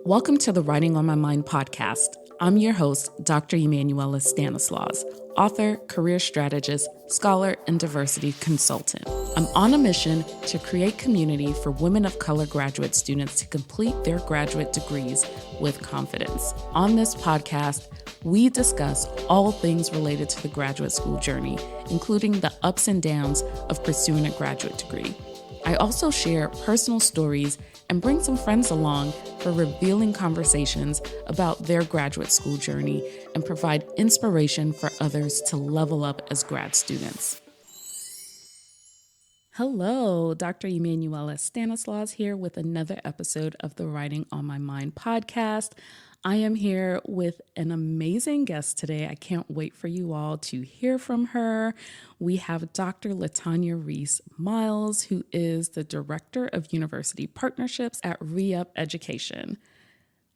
Welcome to the Writing on My Mind podcast. I'm your host, Dr. Emanuela Stanislaus, author, career strategist, scholar, and diversity consultant. I'm on a mission to create community for women of color graduate students to complete their graduate degrees with confidence. On this podcast, we discuss all things related to the graduate school journey, including the ups and downs of pursuing a graduate degree. I also share personal stories and bring some friends along for revealing conversations about their graduate school journey and provide inspiration for others to level up as grad students. Hello, Dr. Emanuela Stanislaus here with another episode of the Writing on My Mind podcast. I am here with an amazing guest today. I can't wait for you all to hear from her. We have Dr. LaTanya Rease Miles, who is the Director of University Partnerships at Re-Up Education.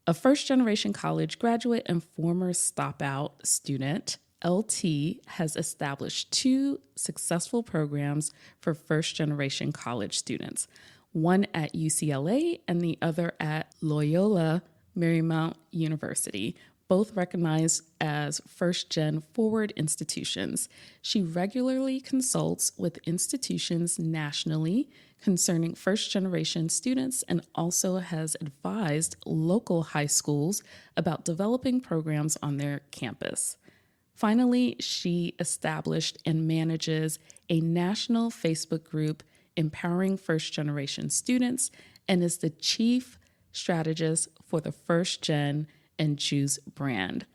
A first-generation college graduate and former stop-out student, LT has established two successful programs for first-generation college students, one at UCLA and the other at Loyola Marymount University, both recognized as first-gen forward institutions. She regularly consults with institutions nationally concerning first-generation students and also has advised local high schools about developing programs on their campus. Finally, she established and manages a national Facebook group empowering first-generation students and is the chief strategist for the First Gen and Juice brand.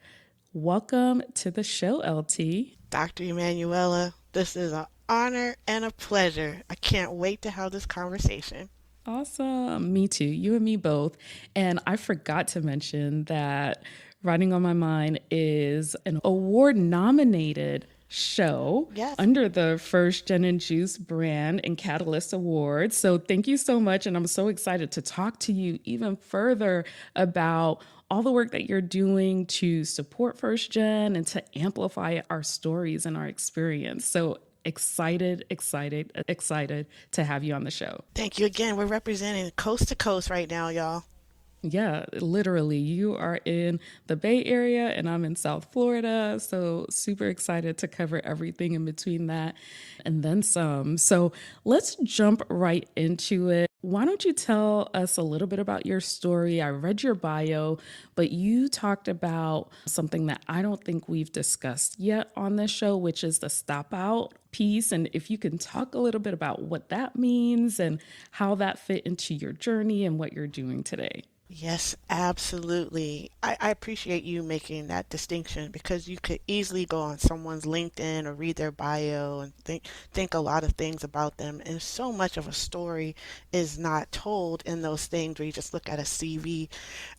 Welcome to the show, LT. Dr. Emanuela, this is an honor and a pleasure. I can't wait to have this conversation. Awesome. Me too. You and me both. And I forgot to mention that Writing on My Mind is an award-nominated show Yes. under the First Gen and Juice brand and Catalyst Awards. So thank you so much. And I'm so excited to talk to you even further about all the work that you're doing to support First Gen and to amplify our stories and our experience. So excited to have you on the show. Thank you again. We're representing coast to coast right now, y'all. Yeah, literally. You are in the Bay Area and I'm in South Florida. So super excited to cover everything in between that and then some. So let's jump right into it. Why don't you tell us a little bit about your story? I read your bio, but you talked about something that I don't think we've discussed yet on this show, which is the stop out piece. And if you can talk a little bit about what that means and how that fit into your journey and what you're doing today. Yes, absolutely. I appreciate you making that distinction because you could easily go on someone's LinkedIn or read their bio and think a lot of things about them. And so much of a story is not told in those things where you just look at a CV.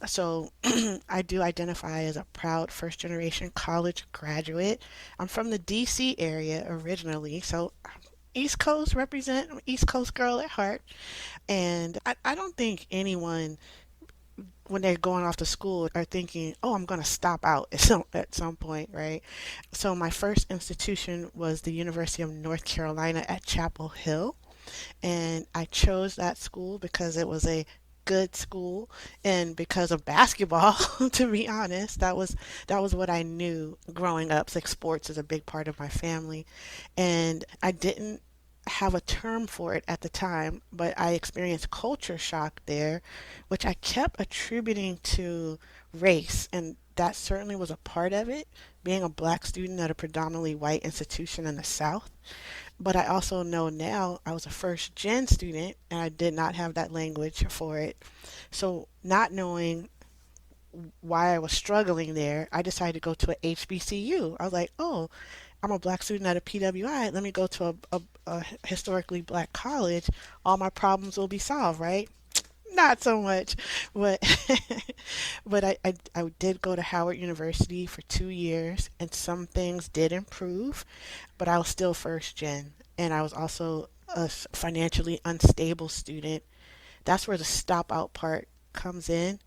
So I do identify as a proud first generation college graduate. I'm from the DC area originally, so East Coast represent, I'm an East Coast girl at heart. And I don't think anyone when they're going off to school are thinking, oh, I'm going to stop out at some point, right? So my first institution was the University of North Carolina at Chapel Hill, and I chose that school because it was a good school and because of basketball. To be honest, that was what I knew growing up. It's like sports is a big part of my family, and I didn't have a term for it at the time, but I experienced culture shock there, which I kept attributing to race, and that certainly was a part of it, being a black student at a predominantly white institution in the South. But I also know now I was a first gen student and I did not have that language for it. So, not knowing why I was struggling there, I decided to go to a HBCU. I was like, oh, I'm a black student at a PWI. Let me go to a historically black college. All my problems will be solved, right? Not so much, but but I did go to Howard University for 2 years, and some things did improve, but I was still first gen, and I was also a financially unstable student. That's where the stop out part comes in.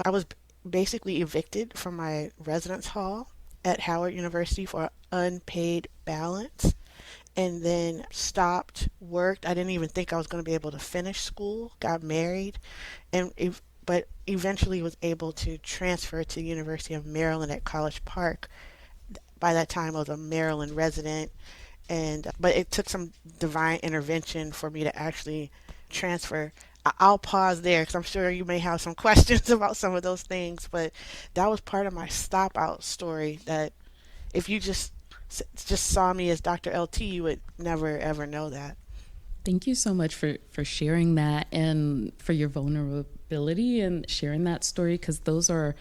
I was basically evicted from my residence hall at Howard University for unpaid balance and then stopped, worked. I didn't even think I was going to be able to finish school, got married, and but eventually was able to transfer to the University of Maryland at College Park. By that time, I was a Maryland resident, and but it took some divine intervention for me to actually transfer. I'll pause there because I'm sure you may have some questions about some of those things, but that was part of my stop out story. That if you just saw me as Dr. LT, you would never ever know that. Thank you so much for sharing that and for your vulnerability and sharing that story, because those are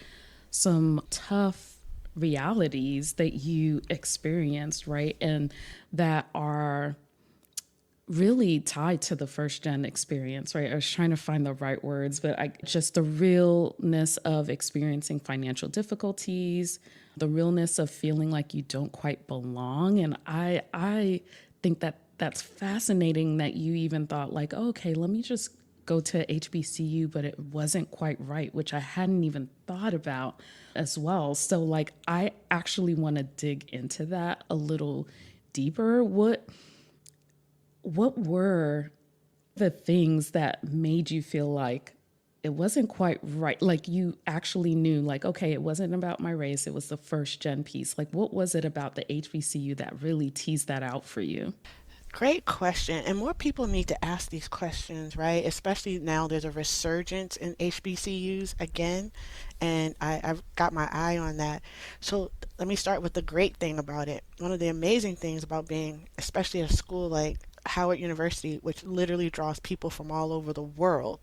some tough realities that you experienced, right? And that are really tied to the first gen experience, right? I was trying to find the right words, but I just the realness of experiencing financial difficulties, the realness of feeling like you don't quite belong. And I think that that's fascinating that you even thought like, oh, okay, let me just go to HBCU, but it wasn't quite right, which I hadn't even thought about as well. So like I actually want to dig into that a little deeper. What were the things that made you feel like it wasn't quite right? Like you actually knew, like, okay, it wasn't about my race, it was the first gen piece. Like, what was it about the HBCU that really teased that out for you? Great question. And more people need to ask these questions, right? Especially now there's a resurgence in HBCUs again. And I've got my eye on that. So let me start with the great thing about it. One of the amazing things about being, especially at a school like Howard University, which literally draws people from all over the world,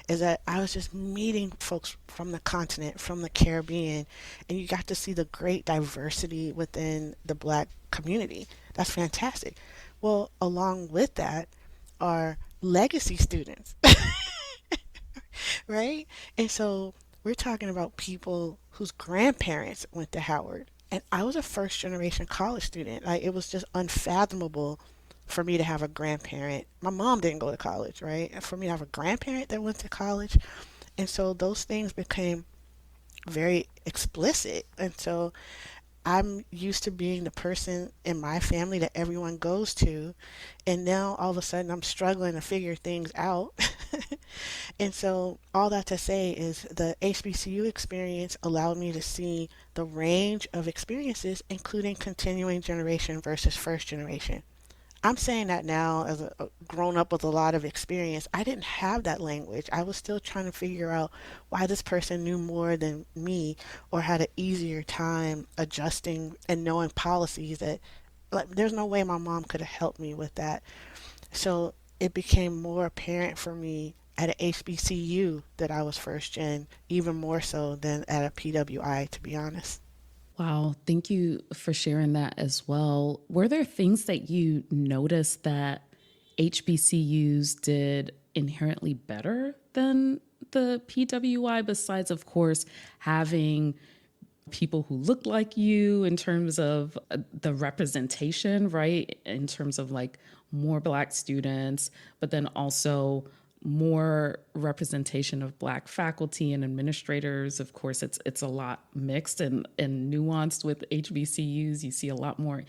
is that I was just meeting folks from the continent, from the Caribbean, and you got to see the great diversity within the Black community. That's fantastic. Well, along with that are legacy students, right? And so we're talking about people whose grandparents went to Howard. And I was a first generation college student. Like it was just unfathomable for me to have a grandparent. My mom didn't go to college, right? And for me to have a grandparent that went to college. And so those things became very explicit. And so I'm used to being the person in my family that everyone goes to. And now all of a sudden I'm struggling to figure things out. And so all that to say is the HBCU experience allowed me to see the range of experiences, including continuing generation versus first generation. I'm saying that now as a grown up with a lot of experience. I didn't have that language. I was still trying to figure out why this person knew more than me or had an easier time adjusting and knowing policies that, like, there's no way my mom could have helped me with that. So it became more apparent for me at a HBCU that I was first gen, even more so than at a PWI, to be honest. Wow, thank you for sharing that as well. Were there things that you noticed that HBCUs did inherently better than the PWI, besides, of course, having people who look like you in terms of the representation, right? In terms of like more Black students, but then also more representation of Black faculty and administrators. Of course, it's a lot mixed and nuanced with HBCUs. You see a lot more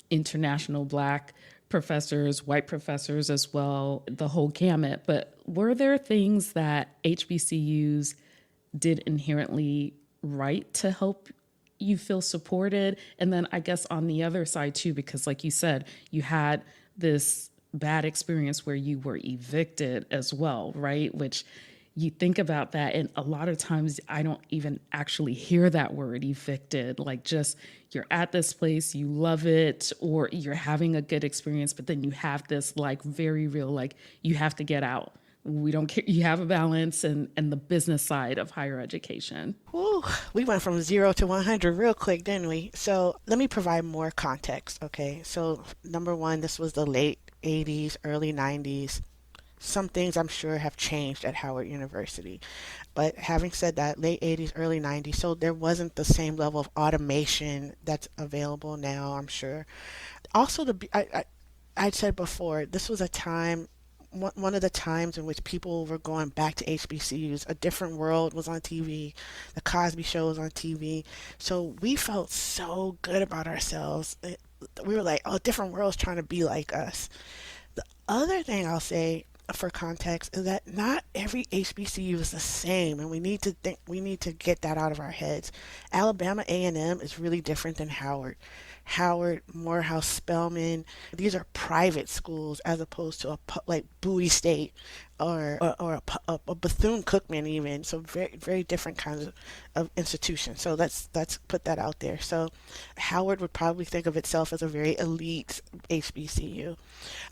international Black professors, white professors as well, the whole gamut. But were there things that HBCUs did inherently right to help you feel supported? And then I guess on the other side too, because like you said, you had this bad experience where you were evicted as well, right? Which you think about that, and a lot of times I don't even actually hear that word evicted. Like, just you're at this place, you love it, or you're having a good experience, but then you have this like very real, like, you have to get out. We don't care. You have a balance, and the business side of higher education. Whew, we went from 0 to 100 real quick, didn't we? So let me provide more context, okay? So, number one, this was the late 80s, early 90s. Some things I'm sure have changed at Howard University. But having said that, late 80s, early 90s, so there wasn't the same level of automation that's available now, I'm sure. Also, I said before, this was a time, one of the times in which people were going back to HBCUs. A Different World was on TV, The Cosby Show was on TV. So we felt so good about ourselves. We were like, oh, Different World's trying to be like us. The other thing I'll say, for context is that not every HBCU is the same, and we need to get that out of our heads. Alabama A&M is really different than Howard. Howard, Morehouse, Spelman, these are private schools as opposed to like Bowie State or a Bethune-Cookman even. So very different kinds of institutions. So let's put that out there. So Howard would probably think of itself as a very elite HBCU.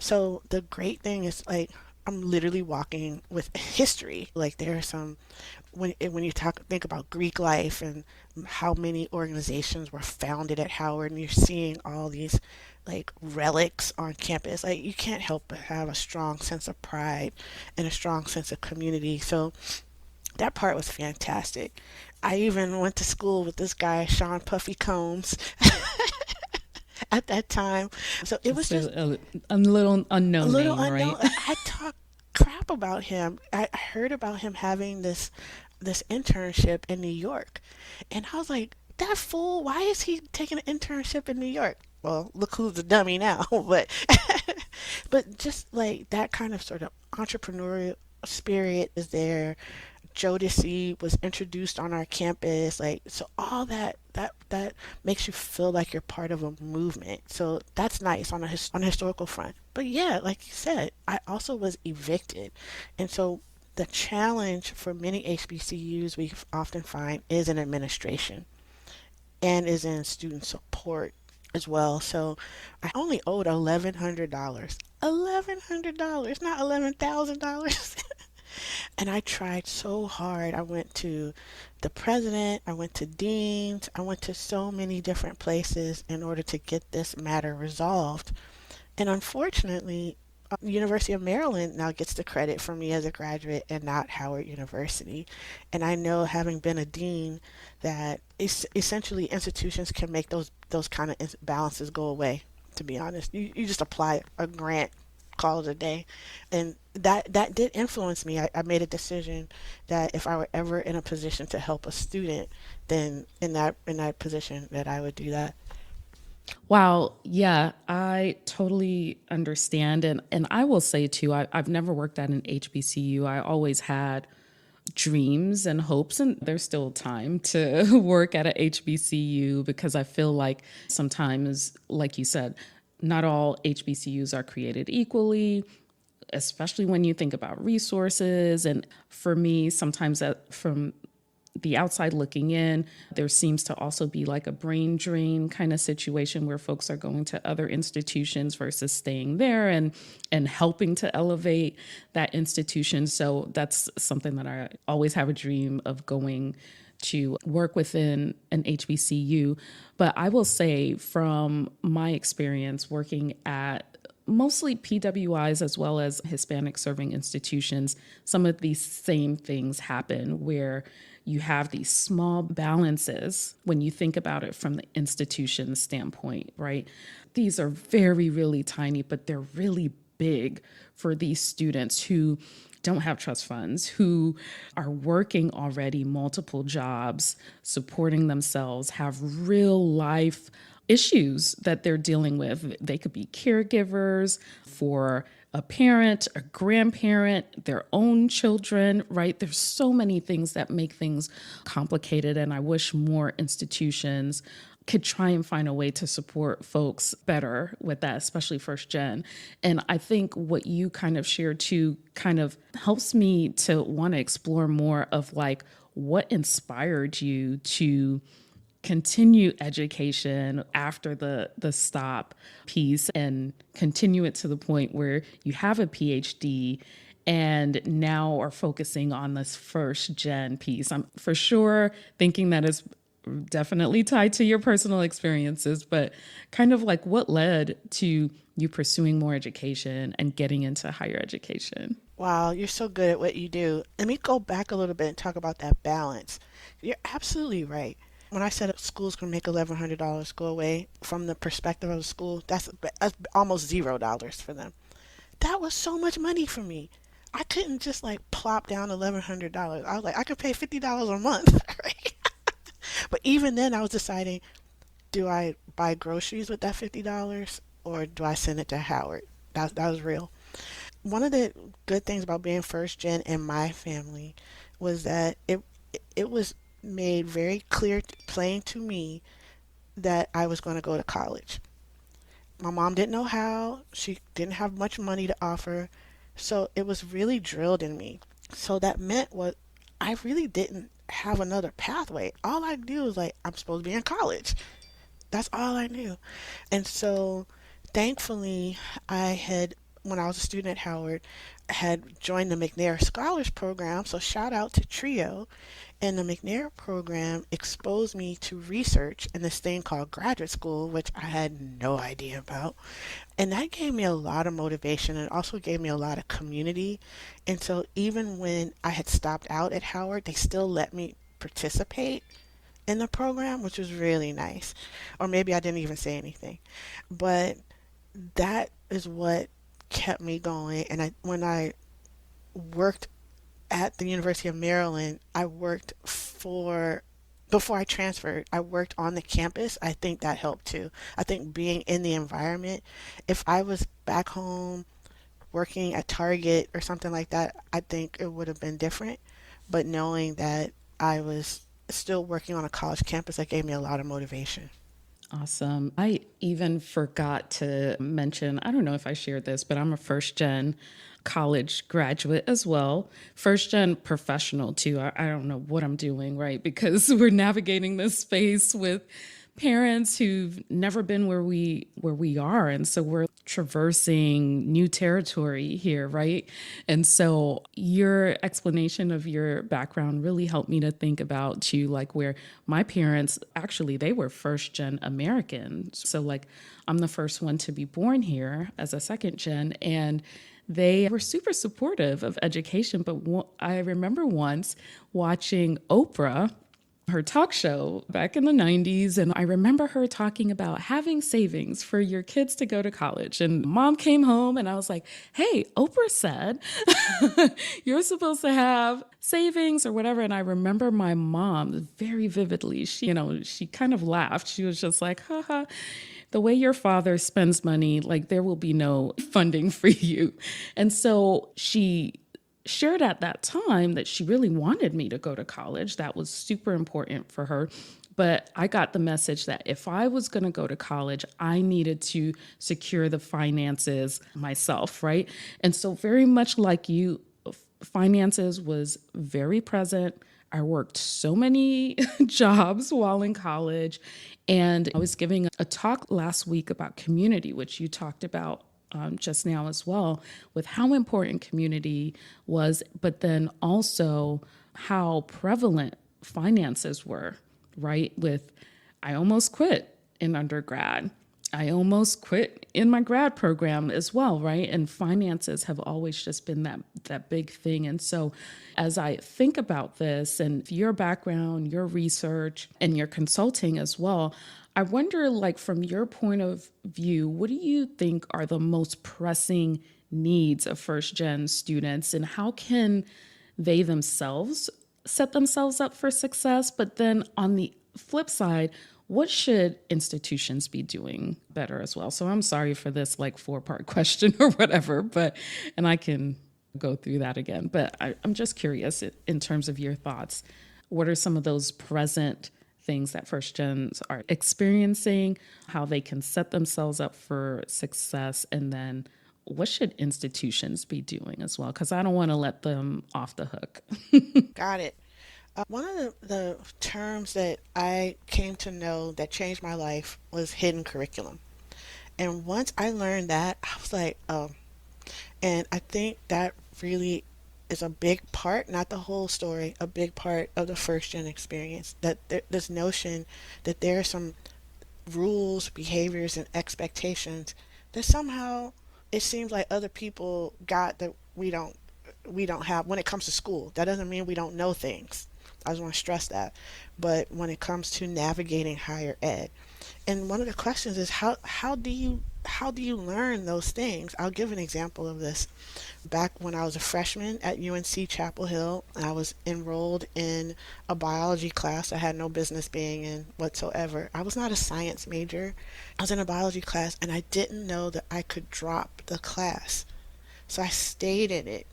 So the great thing is like I'm literally walking with history. Like there are some when you think about Greek life and how many organizations were founded at Howard, and you're seeing all these like relics on campus, like you can't help but have a strong sense of pride and a strong sense of community. So that part was fantastic. I even went to school with this guy, Sean Puffy Combs, at that time. So it was Just just a little a unknown little name, unknown. right? I talked crap about him. I heard about him having this internship in New York, and I was like, that fool. Why is he taking an internship in New York? Well, look who's the dummy now. But but just like that kind of sort of entrepreneurial spirit is there. Jodeci was introduced on our campus, like so all that makes you feel like you're part of a movement. So that's nice on on a historical front. But yeah, like you said, I also was evicted, and so the challenge for many HBCUs we often find is in administration and is in student support as well. So I only owed $1,100. $1,100, not $11,000. And I tried so hard. I went to the president, I went to deans, I went to so many different places in order to get this matter resolved. And unfortunately, University of Maryland now gets the credit for me as a graduate and not Howard University. And I know, having been a dean, that essentially institutions can make those kind of balances go away. To be honest, you just apply a grant, call it a day, and that did influence me. I made a decision that if I were ever in a position to help a student, then in that position that I would do that. Wow. Yeah, I totally understand. And I will say too, I've never worked at an HBCU. I always had dreams and hopes, and there's still time to work at a HBCU because I feel like sometimes, like you said, not all HBCUs are created equally, especially when you think about resources. And for me, sometimes from the outside looking in, there seems to also be like a brain drain kind of situation where folks are going to other institutions versus staying there and helping to elevate that institution. So that's something that I always have a dream of going to work within an HBCU. But I will say from my experience working at mostly PWIs as well as Hispanic serving institutions, some of these same things happen where you have these small balances when you think about it from the institution standpoint, right? These are very, really tiny, but they're really big for these students who don't have trust funds, who are working already multiple jobs, supporting themselves, have real life issues that they're dealing with. They could be caregivers for a parent, a grandparent, their own children, right? There's so many things that make things complicated. And I wish more institutions could try and find a way to support folks better with that, especially first gen. And I think what you kind of shared too kind of helps me to want to explore more of like what inspired you to continue education after the stop piece and continue it to the point where you have a PhD and now are focusing on this first gen piece. I'm for sure thinking that is definitely tied to your personal experiences, but kind of like what led to you pursuing more education and getting into higher education? Wow, you're so good at what you do. Let me go back a little bit and talk about that balance. You're absolutely right. When I said schools can make $1,100 go away from the perspective of the school, that's almost $0 for them. That was so much money for me. I couldn't just like plop down $1,100. I was like, I could pay $50 a month, right? But even then, I was deciding, do I buy groceries with that $50 or do I send it to Howard? That was real. one of the good things about being first gen in my family was that it was made very clear, plain to me that I was going to go to college. My mom didn't know how. She didn't have much money to offer. So it was really drilled in me. So that meant what I really didn't have another pathway. All I knew was like I'm supposed to be in college. That's all I knew. And so thankfully I had when I was a student at Howard, had joined the McNair Scholars Program. So shout out to Trio. And the McNair program exposed me to research in this thing called graduate school, which I had no idea about. And that gave me a lot of motivation and also gave me a lot of community. And so even when I had stopped out at Howard, they still let me participate in the program, which was really nice. Or maybe I didn't even say anything. But that is what kept me going. And when I worked at the University of Maryland, I worked for before I transferred, I worked on the campus. I think that helped too. I think being in the environment, if I was back home working at Target or something like that, I think it would have been different. But knowing that I was still working on a college campus, that gave me a lot of motivation. Awesome. I even forgot to mention, I don't know if I shared this, but I'm a first gen college graduate as well. First gen professional too. I don't know what I'm doing, right? Because we're navigating this space with parents who've never been where we are, and so we're traversing new territory here, right? And so your explanation of your background really helped me to think about too, like where my parents actually they were first gen Americans. So like I'm the first one to be born here as a second gen, and they were super supportive of education. But I remember once watching Oprah, her talk show back in the 90s. And I remember her talking about having savings for your kids to go to college. And mom came home and I was like, hey, Oprah said you're supposed to have savings or whatever. And I remember my mom very vividly. She kind of laughed. She was just like, haha, the way your father spends money, like there will be no funding for you. And so she shared at that time that she really wanted me to go to college. That was super important for her. But I got the message that if I was going to go to college, I needed to secure the finances myself, right? And so, very much like you, finances was very present. I worked so many jobs while in college. And I was giving a talk last week about community, which you talked about just now as well, with how important community was, but then also how prevalent finances were, right? I almost quit in undergrad. I almost quit in my grad program as well, right? And finances have always just been that big thing. And so as I think about this and your background, your research, and your consulting as well, I wonder, like, from your point of view, what do you think are the most pressing needs of first gen students, and how can they themselves set themselves up for success? But then on the flip side, what should institutions be doing better as well? So I'm sorry for this like 4-part question or whatever, and I can go through that again. But I'm just curious in terms of your thoughts. What are some of those present things that first gens are experiencing, how they can set themselves up for success, and then what should institutions be doing as well? Because I don't want to let them off the hook. Got it. One of the terms that I came to know that changed my life was hidden curriculum. And once I learned that, I was like, oh, and I think that really is a big part, not the whole story, a big part of the first gen experience. That this notion that there are some rules, behaviors, and expectations that somehow it seems like other people got that we don't have when it comes to school. That doesn't mean we don't know things. I just want to stress that. But when it comes to navigating higher ed, and one of the questions is how do you learn those things? I'll give an example of this. Back when I was a freshman at UNC Chapel Hill, I was enrolled in a biology class I had no business being in whatsoever. I was not a science major. I was in a biology class and I didn't know that I could drop the class. So I stayed in it.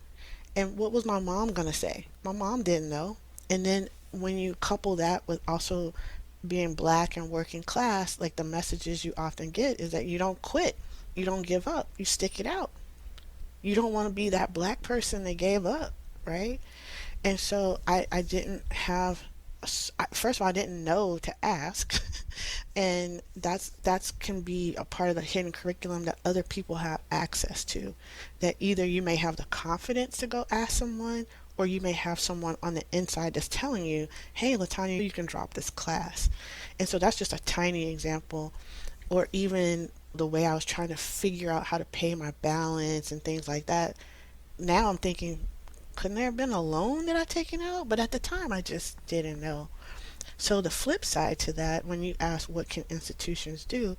And what was my mom going to say? My mom didn't know. And then when you couple that with also being black and working class, like the messages you often get is that you don't quit, you don't give up, you stick it out. You don't want to be that black person that gave up, right? And so I didn't have, first of all, I didn't know to ask. And that's can be a part of the hidden curriculum that other people have access to. That either you may have the confidence to go ask someone, or you may have someone on the inside that's telling you, hey, Latanya, you can drop this class. And so that's just a tiny example. Or even the way I was trying to figure out how to pay my balance and things like that. Now I'm thinking, couldn't there have been a loan that I taken out? But at the time, I just didn't know. So the flip side to that, when you ask what can institutions do,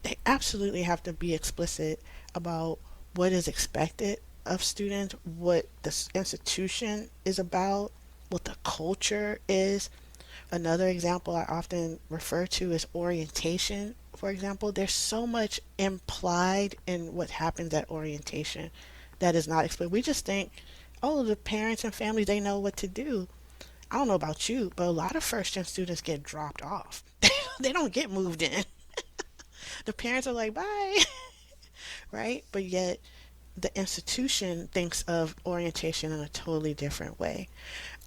they absolutely have to be explicit about what is expected of students, what the institution is about, what the culture is. Another example I often refer to is orientation. For example, there's so much implied in what happens at orientation that is not explicit. We just think, oh, the parents and families, they know what to do. I don't know about you, but a lot of first gen students get dropped off. They don't get moved in. The parents are like, bye, right? But yet the institution thinks of orientation in a totally different way.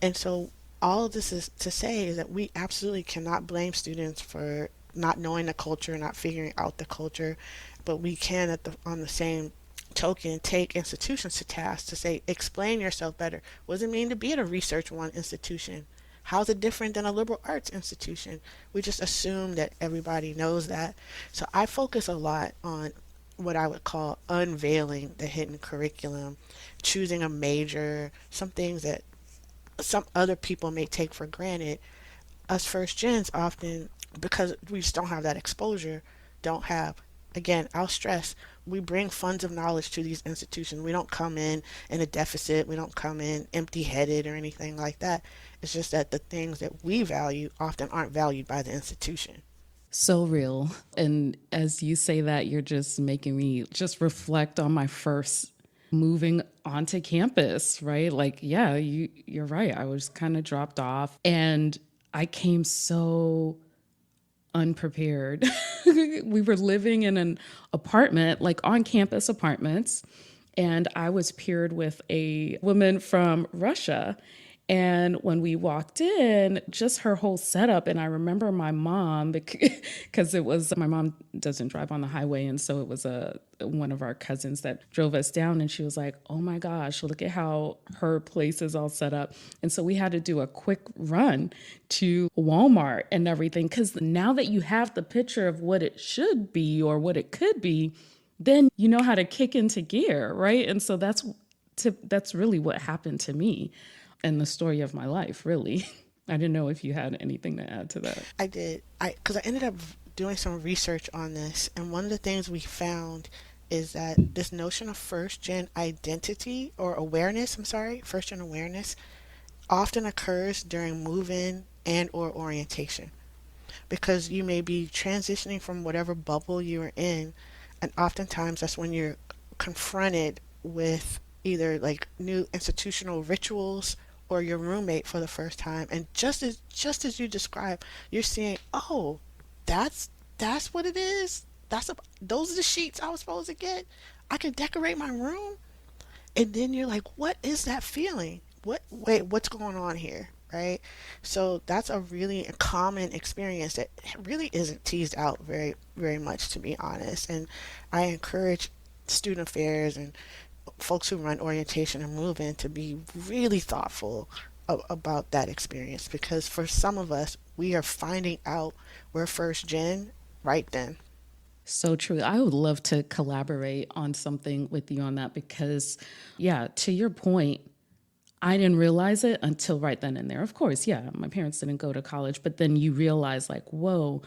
And so all of this is to say is that we absolutely cannot blame students for not knowing the culture, not figuring out the culture, but we can on the same token take institutions to task to say, explain yourself better. What does it mean to be at a research one institution? How's it different than a liberal arts institution? We just assume that everybody knows that. So I focus a lot on what I would call unveiling the hidden curriculum, choosing a major, some things that some other people may take for granted. Us first gens often, because we just don't have that exposure, don't have. Again, I'll stress, we bring funds of knowledge to these institutions. We don't come in a deficit. We don't come in empty headed or anything like that. It's just that the things that we value often aren't valued by the institution. So real. And as you say that, you're just making me just reflect on my first moving onto campus, right? Like, yeah, you're right. I was kind of dropped off and I came so unprepared. We were living in an apartment, like on campus apartments, and I was paired with a woman from Russia. And when we walked in, just her whole setup, and I remember my mom, because it was my mom doesn't drive on the highway, and so it was one of our cousins that drove us down, and she was like, "Oh my gosh, look at how her place is all set up." And so we had to do a quick run to Walmart and everything, because now that you have the picture of what it should be or what it could be, then you know how to kick into gear, right? And so that's really what happened to me and the story of my life, really. I didn't know if you had anything to add to that. I did. Because I ended up doing some research on this, and one of the things we found is that this notion of first gen identity or awareness, I'm sorry, first gen awareness, often occurs during move-in and or orientation, because you may be transitioning from whatever bubble you are in, and oftentimes that's when you're confronted with either like new institutional rituals or your roommate for the first time, and just as you described, you're seeing, oh, that's what it is. Those are the sheets I was supposed to get. I can decorate my room. And then you're like, what is that feeling? What's going on here? Right? So that's a really common experience that really isn't teased out very, very much, to be honest. And I encourage student affairs and folks who run orientation and move in to be really thoughtful about that experience, because for some of us, we are finding out we're first gen right then. So true. I would love to collaborate on something with you on that because, yeah, to your point, I didn't realize it until right then and there. Of course, yeah, my parents didn't go to college, but then you realize, like, whoa,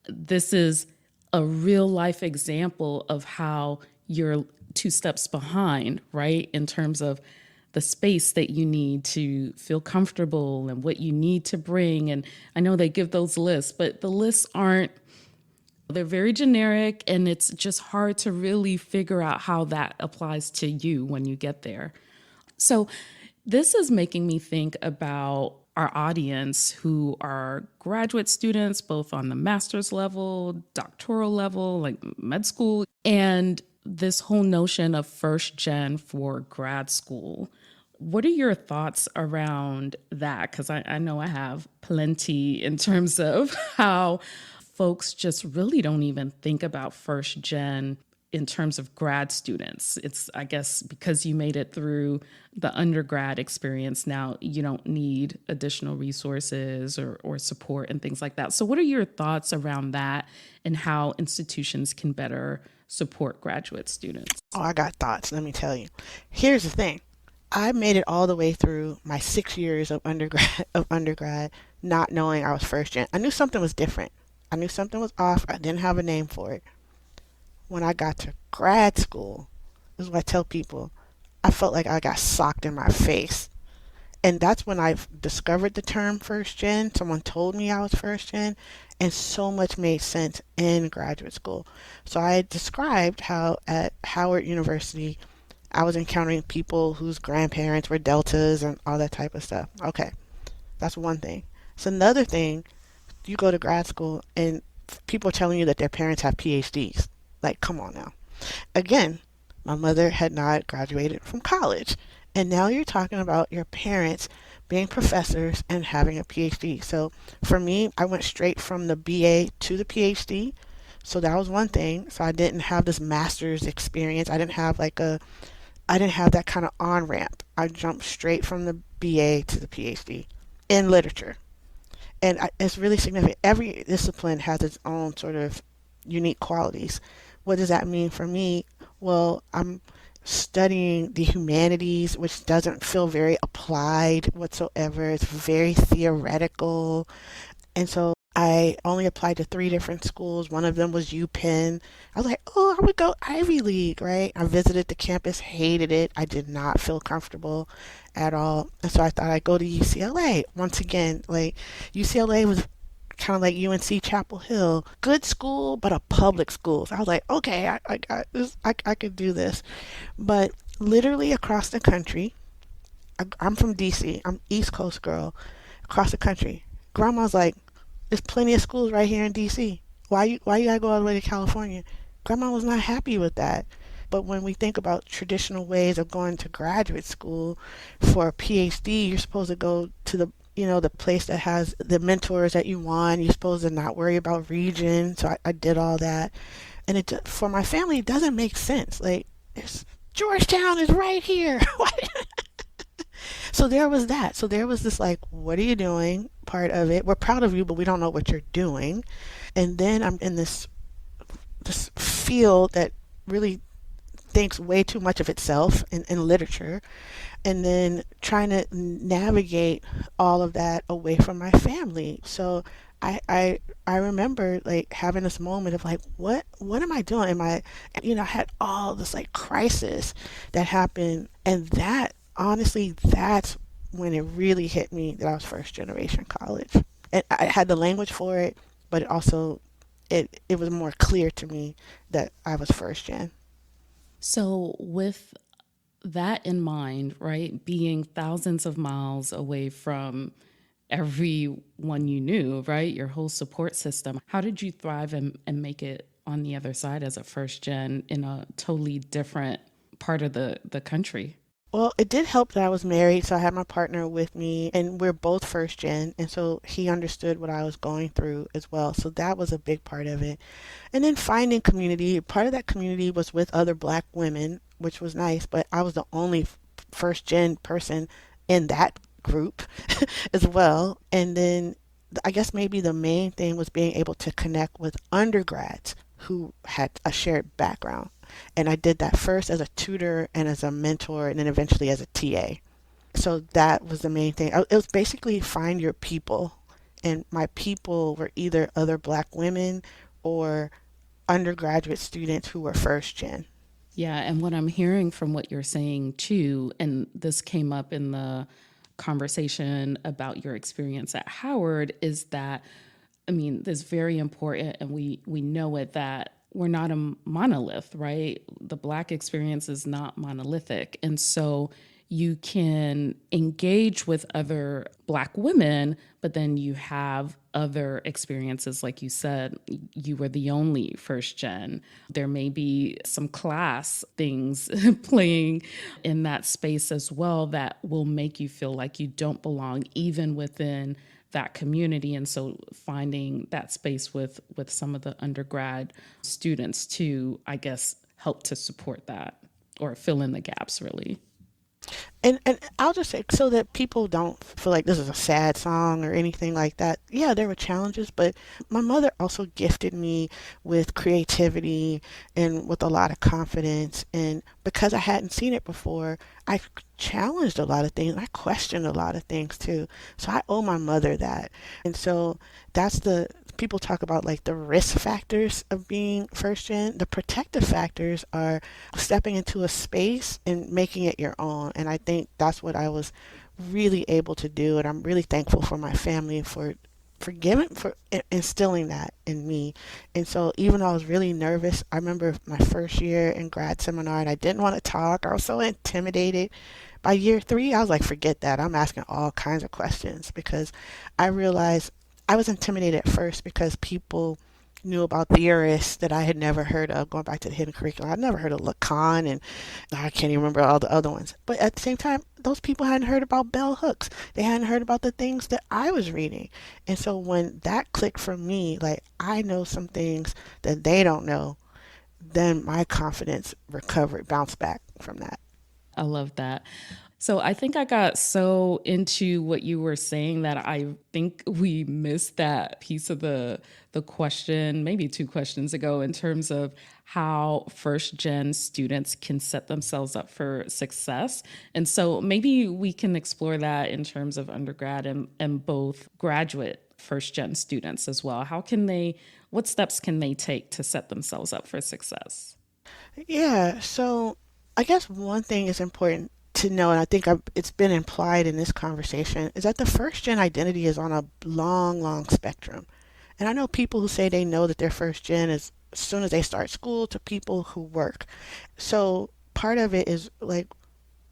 this is a real life example of how you're two steps behind, right? In terms of the space that you need to feel comfortable and what you need to bring. And I know they give those lists, but the lists aren't They're very generic, and it's just hard to really figure out how that applies to you when you get there. So, this is making me think about our audience who are graduate students, both on the master's level, doctoral level, like med school, and this whole notion of first gen for grad school. What are your thoughts around that? Because I know I have plenty in terms of how folks just really don't even think about first gen in terms of grad students. It's, I guess, because you made it through the undergrad experience, now you don't need additional resources or support and things like that. So, what are your thoughts around that and how institutions can better support graduate students? Oh, I got thoughts, let me tell you. Here's the thing. I made it all the way through my 6 years of undergrad not knowing I was first gen. I knew something was different. I knew something was off. I didn't have a name for it. When I got to grad school, this is what I tell people, I felt like I got socked in my face. And that's when I discovered the term first gen. Someone told me I was first gen, and so much made sense in graduate school. So I described how at Howard University I was encountering people whose grandparents were deltas and all that type of stuff. Okay, that's one thing. So another thing, you go to grad school and people are telling you that their parents have PhDs. Like, come on now. Again, my mother had not graduated from college. And now you're talking about your parents being professors and having a PhD. So for me, I went straight from the BA to the PhD. So that was one thing. So I didn't have this master's experience. I didn't have that kind of on ramp. I jumped straight from the BA to the PhD in literature. And it's really significant. Every discipline has its own sort of unique qualities. What does that mean for me? Well, I'm studying the humanities, which doesn't feel very applied whatsoever. It's very theoretical. And so I only applied to three different schools. One of them was UPenn. I was like, oh, I would go Ivy League, right? I visited the campus, hated it. I did not feel comfortable at all. And so I thought I'd go to UCLA. Once again, like UCLA was kind of like UNC Chapel Hill, good school, but a public school. So I was like, okay, I got this. I could do this. But literally across the country, I'm from DC. I'm East Coast girl. Across the country, grandma's like, there's plenty of schools right here in DC. Why you gotta go all the way to California? Grandma was not happy with that. But when we think about traditional ways of going to graduate school for a PhD, you're supposed to go to the place that has the mentors that you want. You're supposed to not worry about region. So I did all that, and for my family, it doesn't make sense. Like, Georgetown is right here. So there was that. So there was this, like, what are you doing? Part of it. We're proud of you, but we don't know what you're doing. And then I'm in this field that really thinks way too much of itself in literature, and then trying to navigate all of that away from my family. So I remember like having this moment of like, what am I doing? Am I, I had all this like crisis that happened, and that honestly, that's when it really hit me that I was first generation college, and I had the language for it, but it was more clear to me that I was first gen. So, with that in mind, right, being thousands of miles away from everyone you knew, right, your whole support system, how did you thrive and make it on the other side as a first gen in a totally different part of the country? Well, it did help that I was married, so I had my partner with me, and we're both first gen, and so he understood what I was going through as well. So that was a big part of it. And then finding community. Part of that community was with other black women, which was nice, but I was the only first gen person in that group as well. And then I guess maybe the main thing was being able to connect with undergrads who had a shared background. And I did that first as a tutor and as a mentor, and then eventually as a TA. So that was the main thing. It was basically find your people. And my people were either other black women or undergraduate students who were first gen. Yeah, and what I'm hearing from what you're saying too, and this came up in the conversation about your experience at Howard, is that I mean, that's very important, and we know it that we're not a monolith, right? The Black experience is not monolithic, and so you can engage with other Black women, but then you have other experiences. Like you said, you were the only first gen. There may be some class things playing in that space as well that will make you feel like you don't belong, even within that community. And so finding that space with some of the undergrad students to, I guess, help to support that or fill in the gaps, really. And I'll just say so that people don't feel like this is a sad song or anything like that. Yeah, there were challenges, but my mother also gifted me with creativity and with a lot of confidence. And because I hadn't seen it before, I challenged a lot of things. I questioned a lot of things too. So I owe my mother that. And so that's the people talk about like the risk factors of being first gen. The protective factors are stepping into a space and making it your own. And I think that's what I was really able to do. And I'm really thankful for my family for giving for instilling that in me. And so even though I was really nervous, I remember my first year in grad seminar and I didn't want to talk. I was so intimidated. By year three, I was like, forget that. I'm asking all kinds of questions because I realized I was intimidated at first because people knew about theorists that I had never heard of, going back to the hidden curriculum. I'd never heard of Lacan, and I can't even remember all the other ones. But at the same time, those people hadn't heard about bell hooks. They hadn't heard about the things that I was reading. And so when that clicked for me, like I know some things that they don't know, then my confidence recovered, bounced back from that. I love that. So I think I got so into what you were saying that I think we missed that piece of the question, maybe two questions ago, in terms of how first gen students can set themselves up for success. And so maybe we can explore that in terms of undergrad and both graduate first gen students as well. How can they, what steps can they take to set themselves up for success? Yeah, so I guess one thing is important to know, and I think it's been implied in this conversation, is that the first gen identity is on a long, long spectrum. And I know people who say they know that they're first gen as soon as they start school to people who work. So part of it is like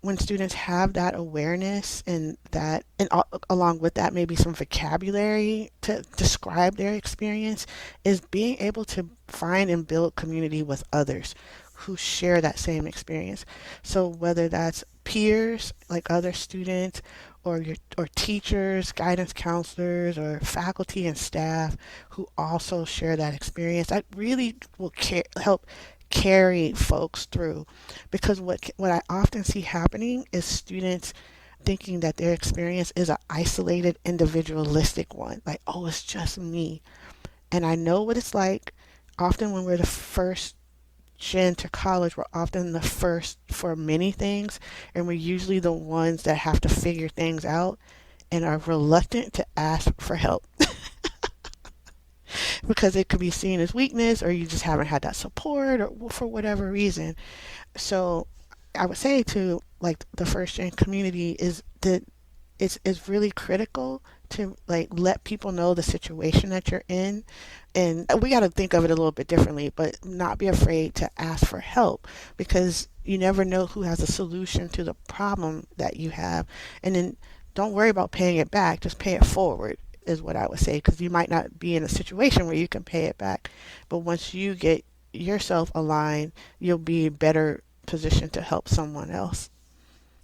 when students have that awareness and that, and along with that, maybe some vocabulary to describe their experience, is being able to find and build community with others who share that same experience. So whether that's peers, like other students, or teachers, guidance counselors, or faculty and staff who also share that experience, that really will help carry folks through because what I often see happening is students thinking that their experience is an isolated individualistic one, like, oh, it's just me. And I know what it's like. Often when we're the first gen to college, we're often the first for many things, and we're usually the ones that have to figure things out and are reluctant to ask for help because it could be seen as weakness or you just haven't had that support or for whatever reason. So I would say to like the first gen community is that it's really critical to like let people know the situation that you're in, and we got to think of it a little bit differently, but not be afraid to ask for help because you never know who has a solution to the problem that you have. And then don't worry about paying it back, just pay it forward is what I would say, because you might not be in a situation where you can pay it back, but once you get yourself aligned, you'll be better positioned to help someone else.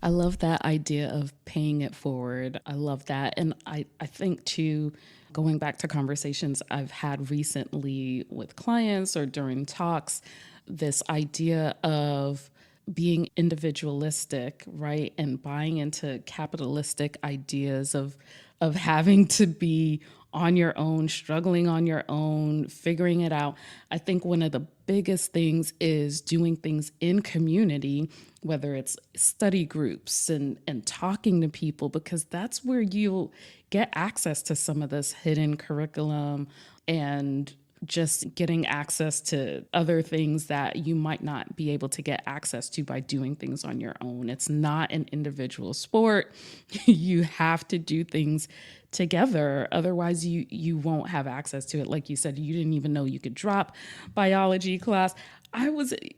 I love that idea of paying it forward. I love that. And I think, too, going back to conversations I've had recently with clients or during talks, this idea of being individualistic, right? And buying into capitalistic ideas of having to be on your own, struggling on your own, figuring it out. I think one of the biggest things is doing things in community, whether it's study groups and talking to people, because that's where you'll get access to some of this hidden curriculum and just getting access to other things that you might not be able to get access to by doing things on your own. It's not an individual sport. You have to do things together. Otherwise, you won't have access to it. Like you said, you didn't even know you could drop biology class.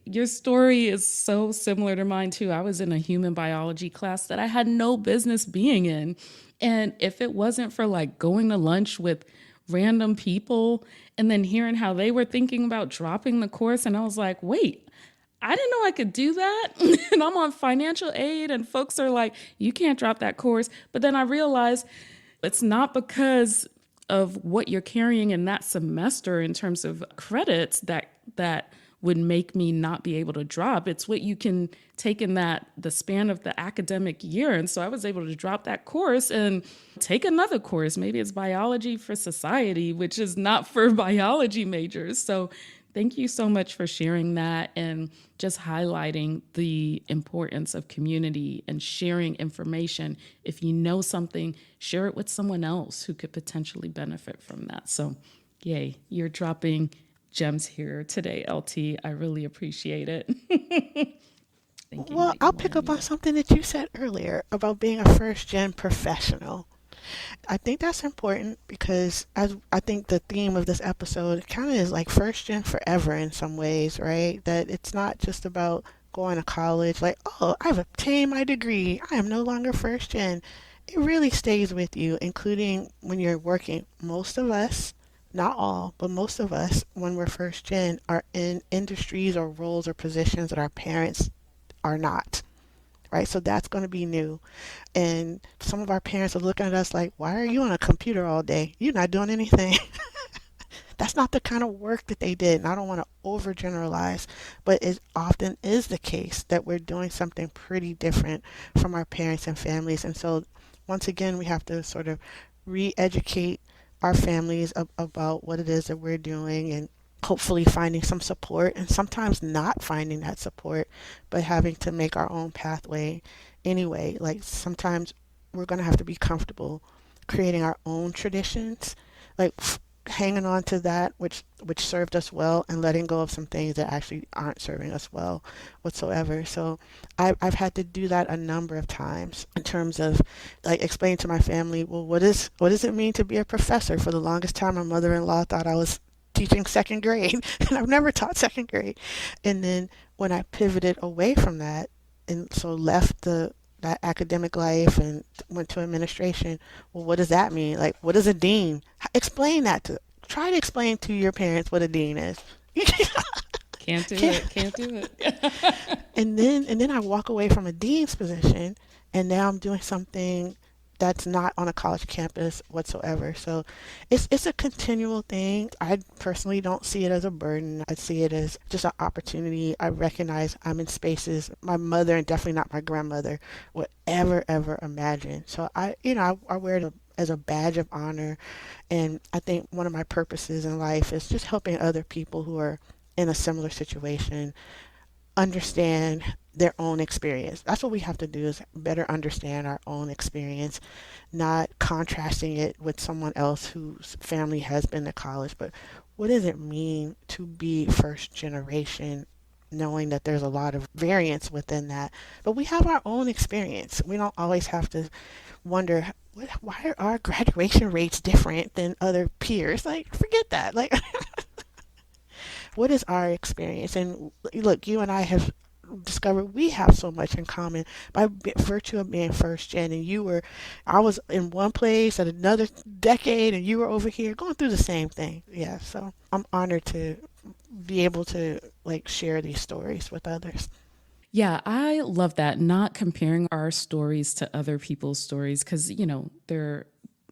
Your story is so similar to mine too. I was in a human biology class that I had no business being in. And if it wasn't for like going to lunch with random people and then hearing how they were thinking about dropping the course, and I was like, wait, I didn't know I could do that. And I'm on financial aid, and folks are like, you can't drop that course. But then I realized it's not because of what you're carrying in that semester in terms of credits that would make me not be able to drop. It's what you can take in the span of the academic year. And so I was able to drop that course and take another course. Maybe it's biology for society, which is not for biology majors. So thank you so much for sharing that and just highlighting the importance of community and sharing information. If you know something, share it with someone else who could potentially benefit from that. So, yay, you're dropping gems here today, LT. I really appreciate it. Thinking Well, that I'll you pick man, up you on are. something that you said earlier about being a first gen professional. I think that's important because as I think the theme of this episode kind of is like first gen forever in some ways, right? That it's not just about going to college, like, oh, I've obtained my degree. I am no longer first gen. It really stays with you, including when you're working. Most of us, not all, but most of us, when we're first gen, are in industries or roles or positions that our parents are not, right? So that's going to be new. And some of our parents are looking at us like, why are you on a computer all day? You're not doing anything. That's not the kind of work that they did. And I don't want to overgeneralize, but it often is the case that we're doing something pretty different from our parents and families. And so, once again, we have to sort of re educate our families about what it is that we're doing and hopefully finding some support and sometimes not finding that support, but having to make our own pathway anyway. Like sometimes we're going to have to be comfortable creating our own traditions, like hanging on to that which served us well and letting go of some things that actually aren't serving us well whatsoever. So I've had to do that a number of times in terms of like explaining to my family, well, what does it mean to be a professor? For the longest time, my mother-in-law thought I was teaching second grade, and I've never taught second grade. And then when I pivoted away from that, and so left the that academic life and went to administration, well, what does that mean? Like, what is a dean? Explain that to try to explain to your parents what a dean is. Can't do Can't, it. Can't do it. and then I walk away from a dean's position, and now I'm doing something that's not on a college campus whatsoever. So it's a continual thing. I personally don't see it as a burden. I see it as just an opportunity. I recognize I'm in spaces my mother and definitely not my grandmother would ever imagine. So I wear it as a badge of honor, and I think one of my purposes in life is just helping other people who are in a similar situation understand their own experience. That's what we have to do is better understand our own experience, not contrasting it with someone else whose family has been to college, but what does it mean to be first generation, knowing that there's a lot of variance within that. But we have our own experience. We don't always have to wonder why are our graduation rates different than other peers? Like, forget that. Like, what is our experience? And look, you and I have discovered we have so much in common by virtue of being first gen. And I was in one place at another decade, and you were over here going through the same thing. Yeah, so I'm honored to be able to like share these stories with others. Yeah, I love that. Not comparing our stories to other people's stories because,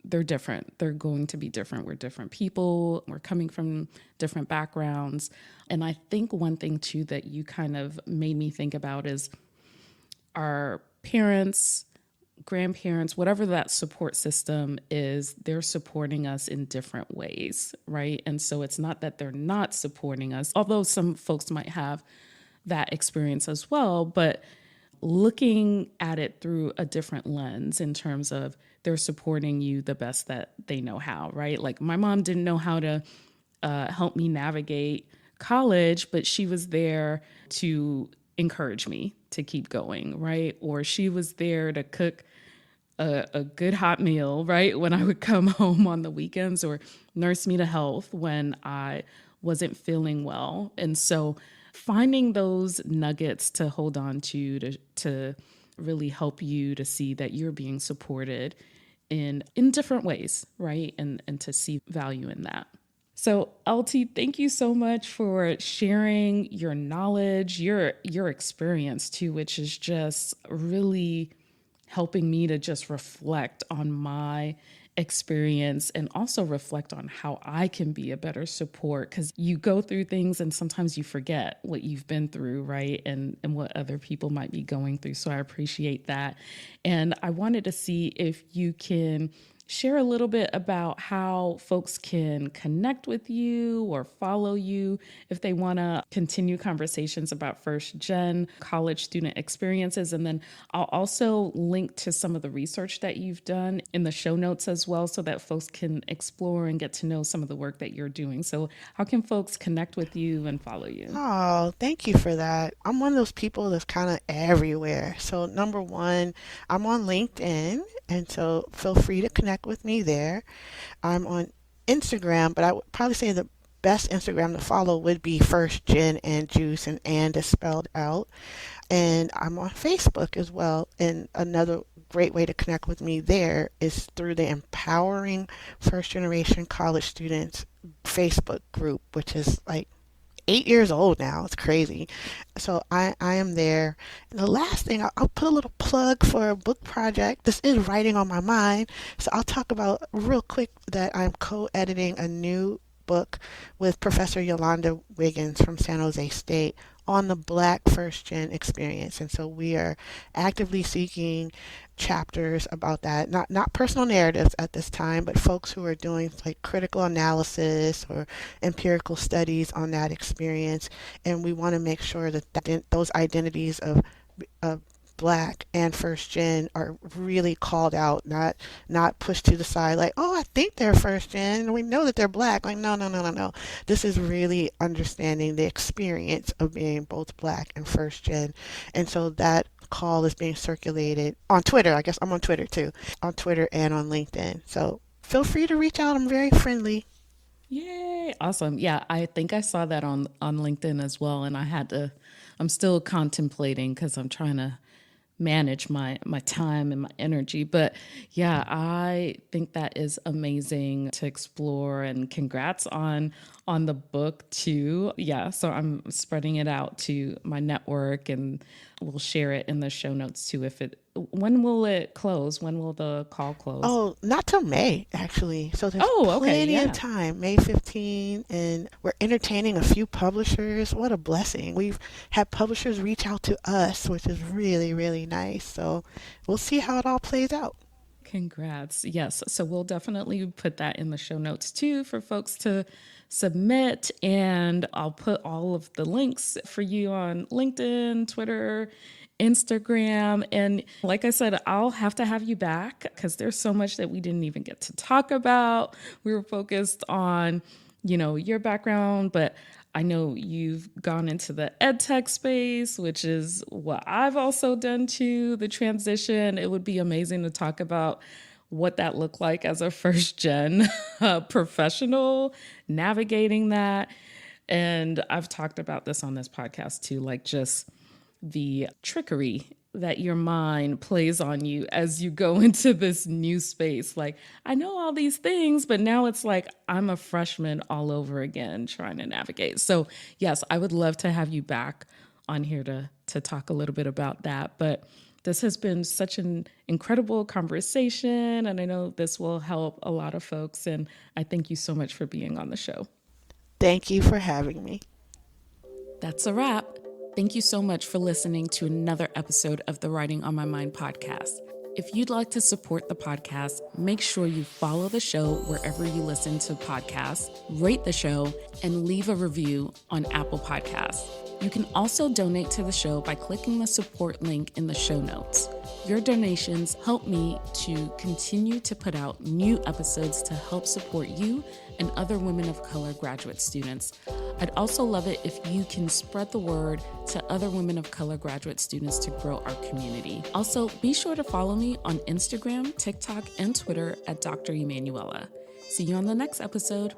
they're different. They're going to be different. We're different people. We're coming from different backgrounds. And I think one thing too that you kind of made me think about is our parents, grandparents, whatever that support system is, they're supporting us in different ways, right? And so it's not that they're not supporting us, although some folks might have that experience as well, but looking at it through a different lens in terms of they're supporting you the best that they know how, right? Like my mom didn't know how to help me navigate college, but she was there to encourage me to keep going, right? Or she was there to cook a good hot meal, right? When I would come home on the weekends, or nurse me to health when I wasn't feeling well. And so finding those nuggets to hold on to really help you to see that you're being supported in different ways, right? And to see value in that. So LT, thank you so much for sharing your knowledge, your experience too, which is just really helping me to just reflect on my experience and also reflect on how I can be a better support, because you go through things and sometimes you forget what you've been through, right? And what other people might be going through. So I appreciate that. And I wanted to see if you can share a little bit about how folks can connect with you or follow you if they want to continue conversations about first gen college student experiences. And then I'll also link to some of the research that you've done in the show notes as well, so that folks can explore and get to know some of the work that you're doing. So how can folks connect with you and follow you? Oh, thank you for that. I'm one of those people that's kind of everywhere. So, number one, I'm on LinkedIn, and so feel free to connect with me there. I'm on Instagram, but I would probably say the best Instagram to follow would be First Gen and Juice, and is spelled out. And I'm on Facebook as well. And another great way to connect with me there is through the Empowering First Generation College Students Facebook group, which is like 8 years old now. It's crazy. So I am there. And the last thing, I'll put a little plug for a book project. This is writing on my mind. So I'll talk about real quick that I'm co-editing a new book with Professor Yolanda Wiggins from San Jose State on the Black First Gen experience. And so we are actively seeking chapters about that. Not personal narratives at this time, but folks who are doing like critical analysis or empirical studies on that experience. And we want to make sure that those identities of Black and First Gen are really called out, not pushed to the side like, oh, I think they're First Gen and we know that they're Black. Like, no, no, no, no, no. This is really understanding the experience of being both Black and First Gen. And so that call is being circulated on Twitter. I guess I'm on Twitter too, on Twitter and on LinkedIn. So feel free to reach out. I'm very friendly. Yay. Awesome. Yeah, I think I saw that on LinkedIn as well. And I'm still contemplating because I'm trying to manage my time and my energy. But yeah, I think that is amazing to explore, and congrats on the book too. Yeah, so I'm spreading it out to my network, and we'll share it in the show notes too. When will it close? When will the call close? Oh, not till May, actually. So there's Oh, okay, plenty of yeah. time, May 15, and we're entertaining a few publishers. What a blessing. We've had publishers reach out to us, which is really, really nice. So we'll see how it all plays out. Congrats. Yes. So we'll definitely put that in the show notes too for folks to submit. And I'll put all of the links for you on LinkedIn, Twitter, Instagram. And like I said, I'll have to have you back because there's so much that we didn't even get to talk about. We were focused on, your background, but I know you've gone into the ed tech space, which is what I've also done too, the transition. It would be amazing to talk about what that looked like as a first gen professional, navigating that. And I've talked about this on this podcast too, like just the trickery that your mind plays on you as you go into this new space. Like, I know all these things, but now it's like I'm a freshman all over again trying to navigate. So, yes, I would love to have you back on here to talk a little bit about that. But this has been such an incredible conversation, and I know this will help a lot of folks. And I thank you so much for being on the show. Thank you for having me. That's a wrap. Thank you so much for listening to another episode of the Writing on My Mind podcast. If you'd like to support the podcast, make sure you follow the show wherever you listen to podcasts, rate the show, and leave a review on Apple Podcasts. You can also donate to the show by clicking the support link in the show notes. Your donations help me to continue to put out new episodes to help support you and other women of color graduate students. I'd also love it if you can spread the word to other women of color graduate students to grow our community. Also, be sure to follow me on Instagram, TikTok, and Twitter at Dr. Emanuela. See you on the next episode.